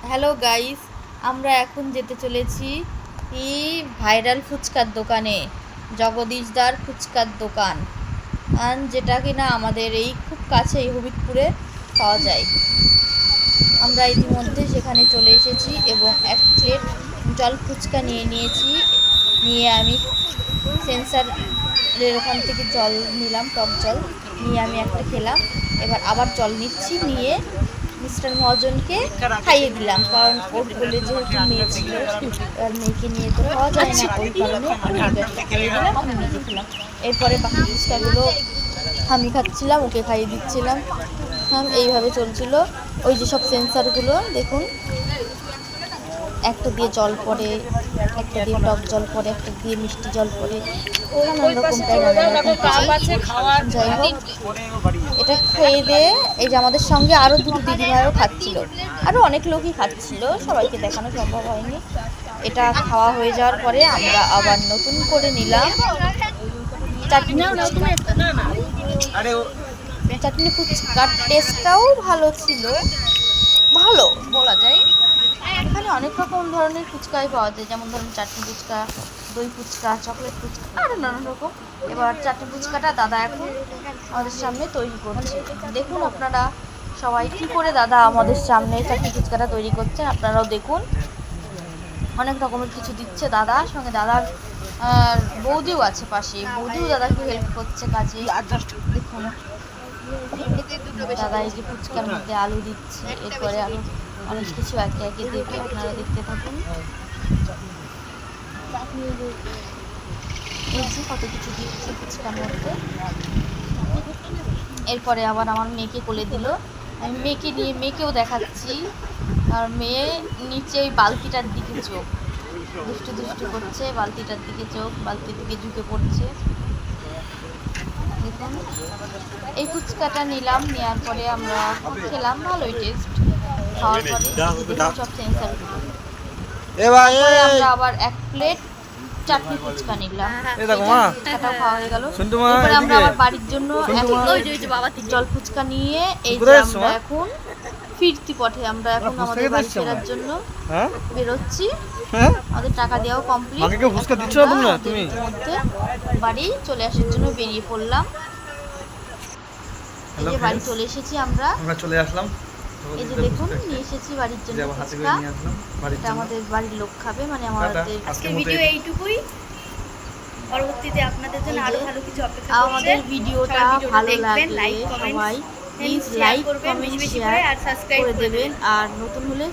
Hello guys, আমরা এখন যেতে চলেছি ভাইরাল ফুচকার দোকানে, জগদীশদার ফুচকার দোকান, যেটা কিনা আমাদের এই খুব কাছেই হবিবপুরে পাওয়া যায়। আমরা ইতিমধ্যে সেখানে চলে এসেছি এবং এক প্লেট জল ফুচকা নিয়েছি। নিয়ে আমি সেন্সারের ওখান থেকে জল নিলাম, টক জল নিয়ে আমি একটা খেলাম। এবার আবার জল নিচ্ছি, নিয়ে মিস্টার মহাজনকে খাইয়ে দিলাম, কারণ ওর কোলে যেহেতু মেয়ে ছিল, এবার মেয়েকে নিয়ে তো খাওয়া যায় না, ওই কারণে আমি একটা খাইয়ে দিলাম, আমি নিজে খেলাম। এরপরে বাকি ফুচকাগুলো আমি খাচ্ছিলাম, ওকে খাইয়ে দিচ্ছিলাম। এইভাবে চলছিল। ওই যে সব সেন্সারগুলো দেখুন, একটা দিয়ে জল পড়ে, একটা দিয়ে টক জল পড়ে, একটা দিয়ে মিষ্টি জল পড়ে, নানান রকম যাই হোক, এটা খেয়ে দিয়ে এই যে আমাদের সঙ্গে আরও দুটো দিদিভাইও খাচ্ছিল, আরও অনেক লোকই খাচ্ছিল, সবাইকে দেখানো সম্ভব হয়নি। এটা খাওয়া হয়ে যাওয়ার পরে আমরা আবার নতুন করে নিলাম চাটনি ফুচকার টেস্টটাও ভালো ছিল, ভালো বলা যায়। এখানে অনেক রকম ধরনের ফুচকাই পাওয়া যায়, যেমন ধরুন চাটনি ফুচকা, দই ফুচকা, চকলেট ফুচকা, আরও নানান রকম। এবার চাটনি ফুচকাটা দাদা এখন আমাদের সামনে তৈরি করছে। দেখুন আপনারা সবাই কী করে দাদা আমাদের সামনে চাটনি ফুচকাটা তৈরি করছেন, আপনারাও দেখুন। অনেক রকমের কিছু দিচ্ছে দাদা, সঙ্গে দাদার বৌদিও আছে পাশে, বৌদিও দাদাকে হেল্প করছে কাজে। দেখুন দাদা এই যে ফুচকার মধ্যে আলু দিচ্ছে, এরপরে আরও অনেক কিছু একে একে দেবে, আপনারা দেখতে থাকুন। এই যে কত কিছু দিচ্ছে ফুচকার মধ্যে। এরপরে আবার আমার মেয়েকে কোলে দিল, আমি মেয়েকে নিয়ে মেয়েকেও দেখাচ্ছি। আর মেয়ে নিচে ওই বালতিটার দিকে চোখ, দুষ্টু দুষ্টু করছে, বালতিটার দিকে চোখ, বালতির দিকে ঝুঁকে পড়ছে। দেখুন এই ফুচকাটা নিলাম, নেওয়ার পরে আমরা খেলাম, ভালোই টেস্ট। খাওয়ার পরে সব সেন্সারগুলো, তারপরে আমরা আবার এক প্লেট চাটনি ফুচকা নিলাম, ফুচকাটাও খাওয়া হয়ে গেল। এরপরে আমরা আবার বাড়ির জন্য জল ফুচকা নিয়ে এই যে আমরা এখন ফিরতি পথে, আমরা এখন আমাদের বাড়ি ফেরার জন্য বেরোচ্ছি। আমাদের টাকা দেওয়াও কমপ্লিট, মধ্যে বাড়ি চলে আসার জন্য বেরিয়ে পড়লাম। এই যে বাড়ি চলে এসেছি, আমরা চলে আসলাম। এই যে দেখুন নিয়ে এসেছি বাড়ির জন্য ফুচকা, এটা আমাদের বাড়ির লোক খাবে, মানে আমাদের আজকের ভিডিও এইটুকুই। পরবর্তীতে আপনাদের জন্য আরো ভালো কিছু অপেক্ষা করছে। আমাদের ভিডিওটা ভালো লাগলে সবাই প্লিজ লাইক, কমেন্ট, শেয়ার করে দেবেন, আর নতুন হলে